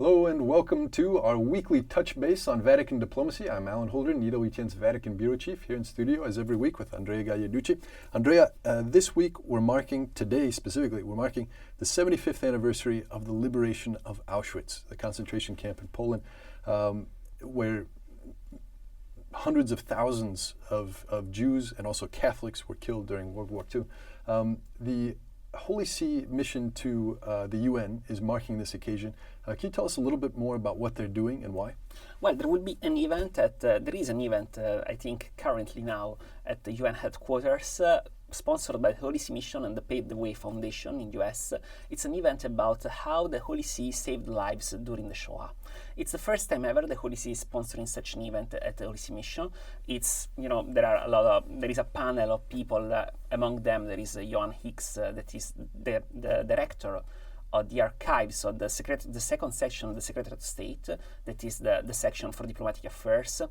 Hello and welcome to our weekly touch base on Vatican Diplomacy. I'm Alan Holdren, EWTN's Vatican Bureau Chief, here in studio as every week with Andrea Gagliarducci. Andrea, this week today specifically, we're marking the 75th anniversary of the Liberation of Auschwitz, the concentration camp in Poland, where hundreds of thousands of Jews and also Catholics were killed during World War II. The Holy See mission to the UN is marking this occasion. Can you tell us a little bit more about what they're doing and why? Well, there will be an event there is an event, I think, currently now at the UN headquarters, sponsored by the Holy See Mission and the Pave the Way Foundation in US. It's an event about how the Holy See saved lives during the Shoah. It's the first time ever the Holy See is sponsoring such an event at the Holy See Mission. It's, there is a panel of people, among them there is Johan Hicks, that is the director of the archives of the second section of the Secretariat of State, that is the section for diplomatic affairs.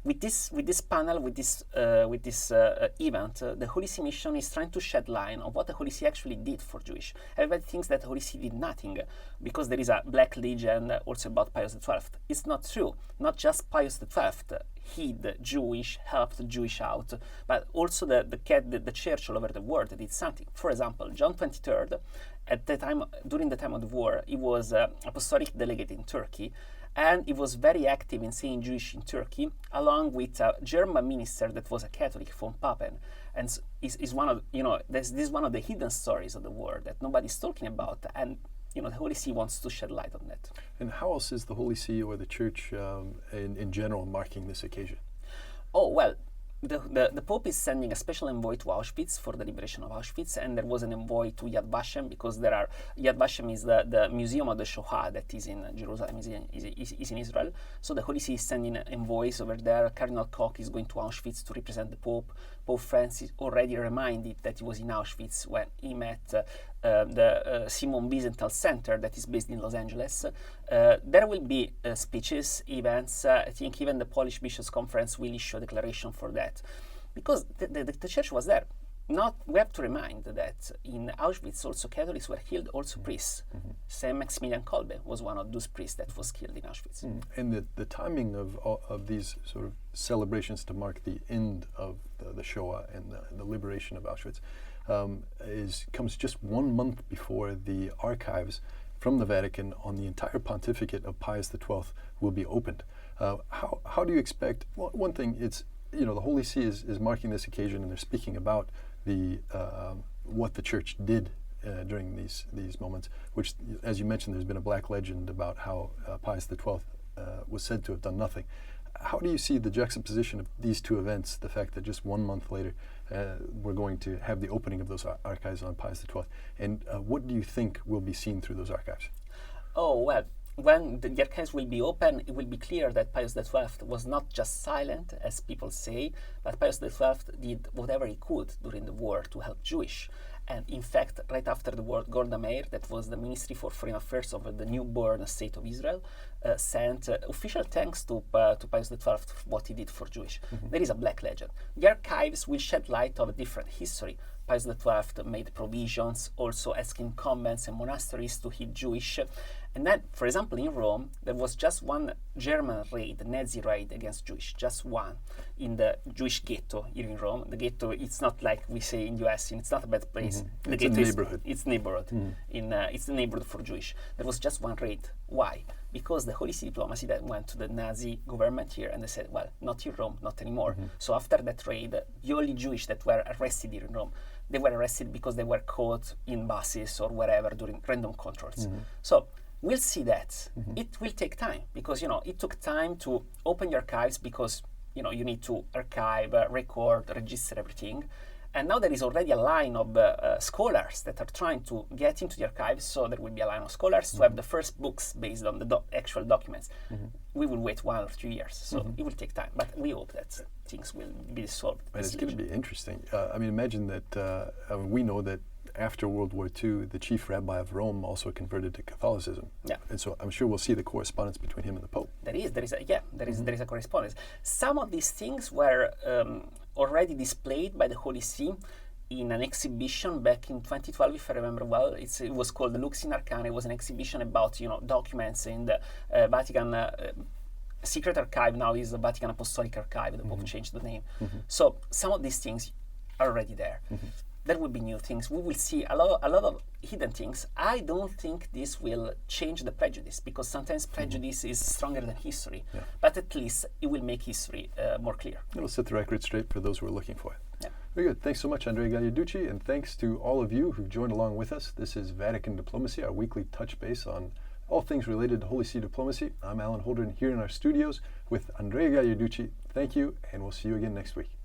With this panel, with this event, the Holy See Mission is trying to shed light on what the Holy See actually did for Jewish. Everybody thinks that the Holy See did nothing because there is a black legend also about Pius XII. It's not true. Not just Pius XII hid Jewish, helped Jewish out, but also the church all over the world did something. For example, John XXIII, during the time of the war, he was apostolic delegate in Turkey. And he was very active in saying Jewish in Turkey, along with a German minister that was a Catholic, von Papen. And is one of this is one of the hidden stories of the war that nobody's talking about. And the Holy See wants to shed light on that. And how else is the Holy See or the Church in general marking this occasion? Oh well. The Pope is sending a special envoy to Auschwitz for the liberation of Auschwitz, and there was an envoy to Yad Vashem because Yad Vashem is the museum of the Shoah that is in Jerusalem, is in Israel. So the Holy See is sending envoys over there. Cardinal Koch is going to Auschwitz to represent the Pope. Pope Francis already reminded that he was in Auschwitz when he met the Simon Wiesenthal Center that is based in Los Angeles. There will be speeches, events. I think even the Polish Bishops' Conference will issue a declaration for that. Because the church was there. We have to remind that in Auschwitz also Catholics were killed, also priests. Saint Maximilian Kolbe was one of those priests that was killed in Auschwitz. And the timing of these sort of celebrations to mark the end of the Shoah and the liberation of Auschwitz comes just 1 month before the archives from the Vatican on the entire pontificate of Pius XII will be opened. How do you expect? Well, one thing, it's the Holy See is marking this occasion and they're speaking about what the Church did during these moments, which, as you mentioned, there's been a black legend about how Pius XII was said to have done nothing. How do you see the juxtaposition of these two events, the fact that just 1 month later we're going to have the opening of those archives on Pius XII, and what do you think will be seen through those archives? Oh, well, when the archives will be open, it will be clear that Pius XII was not just silent, as people say, but Pius XII did whatever he could during the war to help Jewish. And in fact, right after the war, Golda Meir, that was the Ministry for Foreign Affairs of the newborn state of Israel, sent official thanks to Pius XII for what he did for Jewish. There is a black legend. The archives will shed light of a different history. Pius XII made provisions, also asking convents and monasteries to heed Jewish. And then, for example, in Rome, there was just one German raid, Nazi raid against Jewish, just one, in the Jewish ghetto here in Rome. The ghetto, it's not like we say in US, it's not a bad place. The It's ghetto a neighborhood. It's neighborhood. It's the neighborhood for Jewish. There was just one raid. Why? Because the Holy See Diplomacy that went to the Nazi government here and they said, well, not in Rome, not anymore. So after that raid, the only Jewish that were arrested here in Rome, they were arrested because they were caught in buses or wherever during random controls. So we'll see that. It will take time because, it took time to open your archives because, you need to archive, record, register everything. And now there is already a line of scholars that are trying to get into the archives, so there will be a line of scholars to have the first books based on the actual documents. We will wait 1 or 2 years, so it will take time, but we hope that things will be solved. And it's going to be interesting. Imagine that we know that after World War II, the chief rabbi of Rome also converted to Catholicism. Yeah. And so I'm sure we'll see the correspondence between him and the Pope. There is a correspondence. Some of these things were already displayed by the Holy See in an exhibition back in 2012, if I remember well. It was called the Lux in Arcana. It was an exhibition about documents in the Vatican Secret Archive. Now is the Vatican Apostolic Archive. The Pope changed the name. So some of these things are already there. There will be new things. We will see a lot of hidden things. I don't think this will change the prejudice, because sometimes prejudice is stronger than history. Yeah. But at least it will make history more clear. It'll set the record straight for those who are looking for it. Yeah. Very good. Thanks so much, Andrea Gagliarducci, and thanks to all of you who've joined along with us. This is Vatican Diplomacy, our weekly touch base on all things related to Holy See diplomacy. I'm Alan Holdren here in our studios with Andrea Gagliarducci. Thank you, and we'll see you again next week.